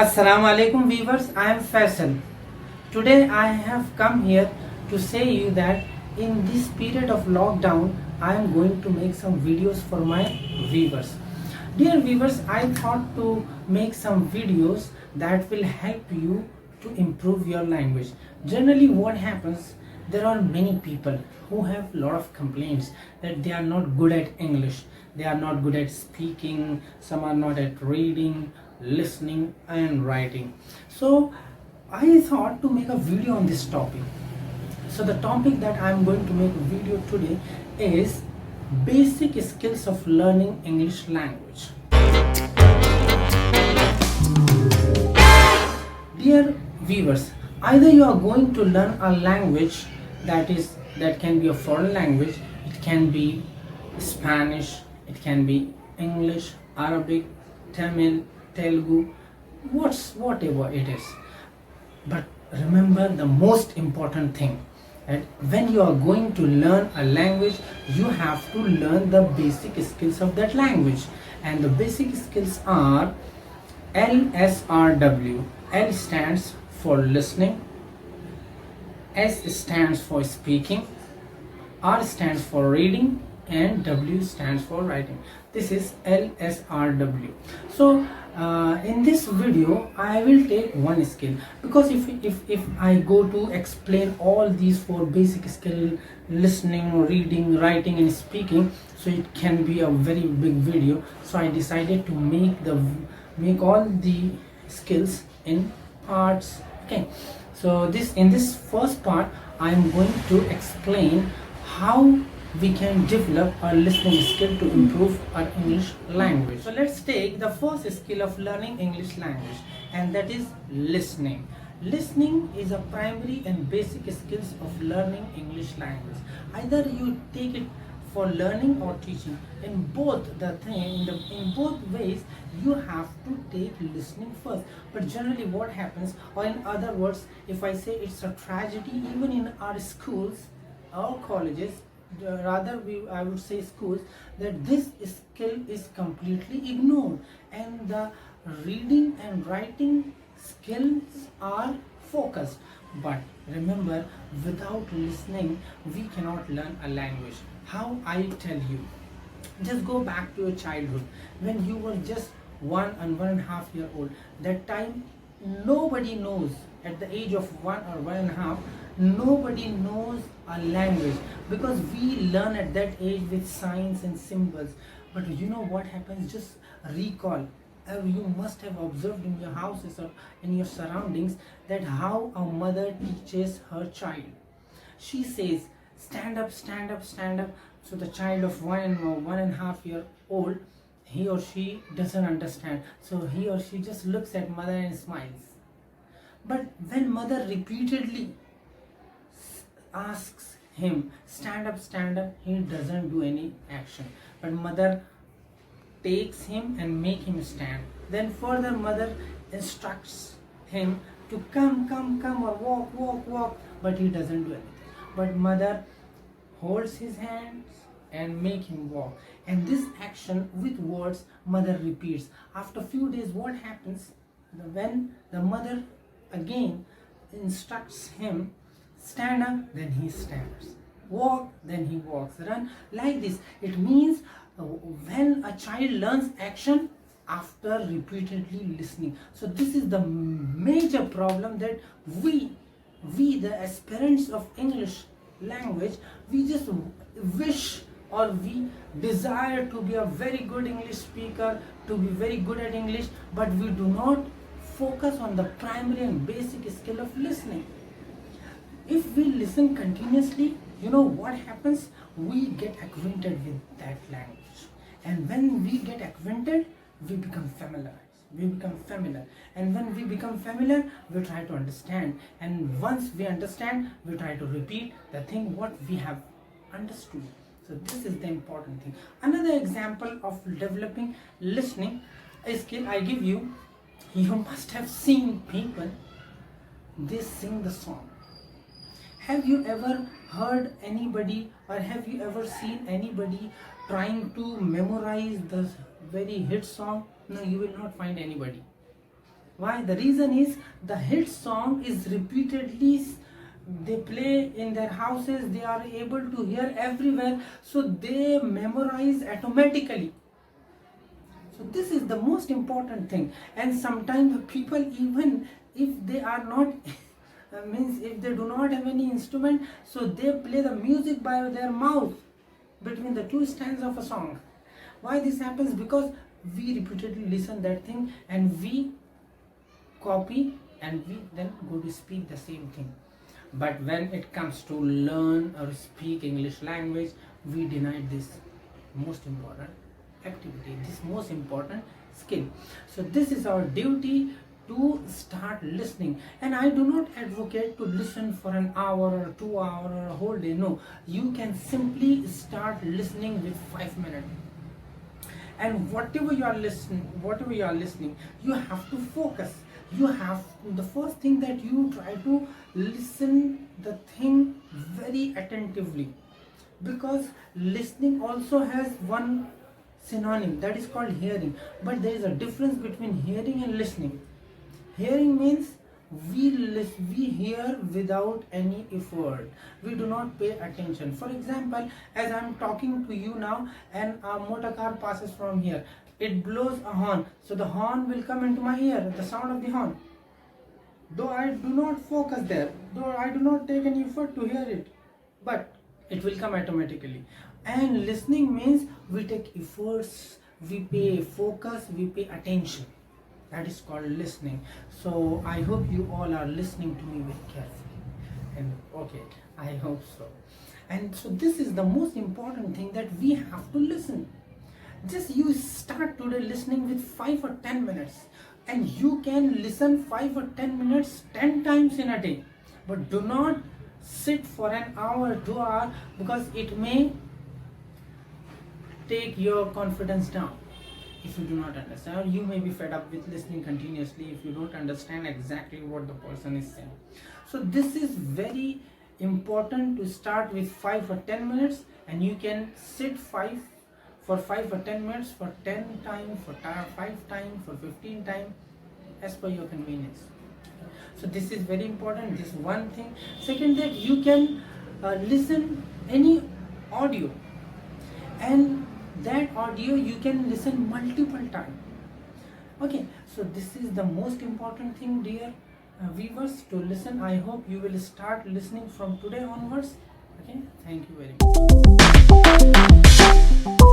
Assalamu alaikum viewers, I am Faisal. Today I have come here to say you that in this period of lockdown I am going to make some videos for my viewers. Dear viewers, I thought to make some videos that will help you to improve your language. Generally what happens, there are many people who have a lot of complaints that they are not good at English, they are not good at speaking, some are not at reading, listening and writing. So I thought to make a video on this topic. So the topic that I am going to make a video today is basic skills of learning English language. Dear viewers, either you are going to learn a language that can be a foreign language, it can be Spanish, it can be English, Arabic, Tamil, Telugu, whatever it is. But remember the most important thing, that when you are going to learn a language, you have to learn the basic skills of that language. And the basic skills are LSRW. L stands for listening, S stands for speaking, R stands for reading, and W stands for writing. This is LSRW. So in this video I will take one skill, because if I go to explain all these four basic skill, listening, reading, writing and speaking, so it can be a very big video. So I decided to make all the skills in parts. Okay, so in this first part I am going to explain how we can develop our listening skill to improve our English language. So let's take the first skill of learning English language, and that is listening. Listening is a primary and basic skills of learning English language. Either you take it for learning or teaching. In both ways you have to take listening first. But generally what happens, or in other words, if I say it's a tragedy, even in our schools or colleges, I would say schools, that this skill is completely ignored, and the reading and writing skills are focused. But remember, without listening we cannot learn a language. How? I tell you, just go back to your childhood when you were just 1 and 1.5 years old. That time nobody knows, at the age of 1 or 1.5, nobody knows a language, because we learn at that age with signs and symbols. But you know what happens? Just recall, you must have observed in your houses or in your surroundings, that how a mother teaches her child. She says, stand up, stand up, stand up. So the child of 1 or 1.5 years old, he or she doesn't understand, so he or she just looks at mother and smiles. But when mother repeatedly asks him, stand up, he doesn't do any action. But mother takes him and make him stand. Then further mother instructs him to come, or walk, but he doesn't do anything. But mother holds his hands and make him walk, and this action with words mother repeats. After few days what happens, when the mother again instructs him, stand up, then he stands, walk, then he walks, run, like this. It means when a child learns action after repeatedly listening. So this is the major problem, that we the aspirants of English language, we just wish or we desire to be a very good English speaker, to be very good at English, but we do not focus on the primary and basic skill of listening. If we listen continuously, you know what happens? We get acquainted with that language, and when we get acquainted, we become familiar. And when we become familiar, we try to understand, and once we understand, we try to repeat the thing what we have understood. So this is the important thing. Another example of developing listening skill I give you, you must have seen people, they sing the song. Have you ever heard anybody, or have you ever seen anybody trying to memorize the very hit song? No, you will not find anybody. Why? The reason is the hit song is repeatedly they play in their houses, they are able to hear everywhere, so they memorize automatically. So this is the most important thing. And sometimes people, even if they are not means if they do not have any instrument, so they play the music by their mouth between the two stanzas of a song. Why this happens? Because we repeatedly listen that thing and we copy and we then go to speak the same thing. But when it comes to learn or speak English language, we deny this most important activity, this most important skill. So this is our duty, to start listening. And I do not advocate to listen for an hour or 2 hours or a whole day. No, you can simply start listening with 5 minutes. And whatever you are listening, you have to focus. You have, the first thing that you try to listen the thing very attentively, because listening also has one synonym, that is called hearing. But there is a difference between hearing and listening. Hearing means we hear without any effort. We do not pay attention. For example, as I am talking to you now and a motor car passes from here, it blows a horn, so the horn will come into my ear, the sound of the horn. Though I do not focus there, though I do not take any effort to hear it, but it will come automatically. And listening means we take efforts, we pay focus, we pay attention. That is called listening. So I hope you all are listening to me very carefully. And okay, I hope so. And so this is the most important thing, that we have to listen. Just you start today listening with 5 or 10 minutes, and you can listen 5 or 10 minutes 10 times in a day. But do not sit for an hour, 2 hours, because it may take your confidence down. If you do not understand, or you may be fed up with listening continuously if you don't understand exactly what the person is saying. So this is very important, to start with 5 or 10 minutes, and you can sit for 5 or 10 minutes, for 10 times, for 5 times, for 15 times, as per your convenience. So this is very important, this one thing. Second, that you can listen any audio, and that audio you can listen multiple times. Okay, so this is the most important thing, dear viewers, to listen. I hope you will start listening from today onwards. Okay, thank you very much.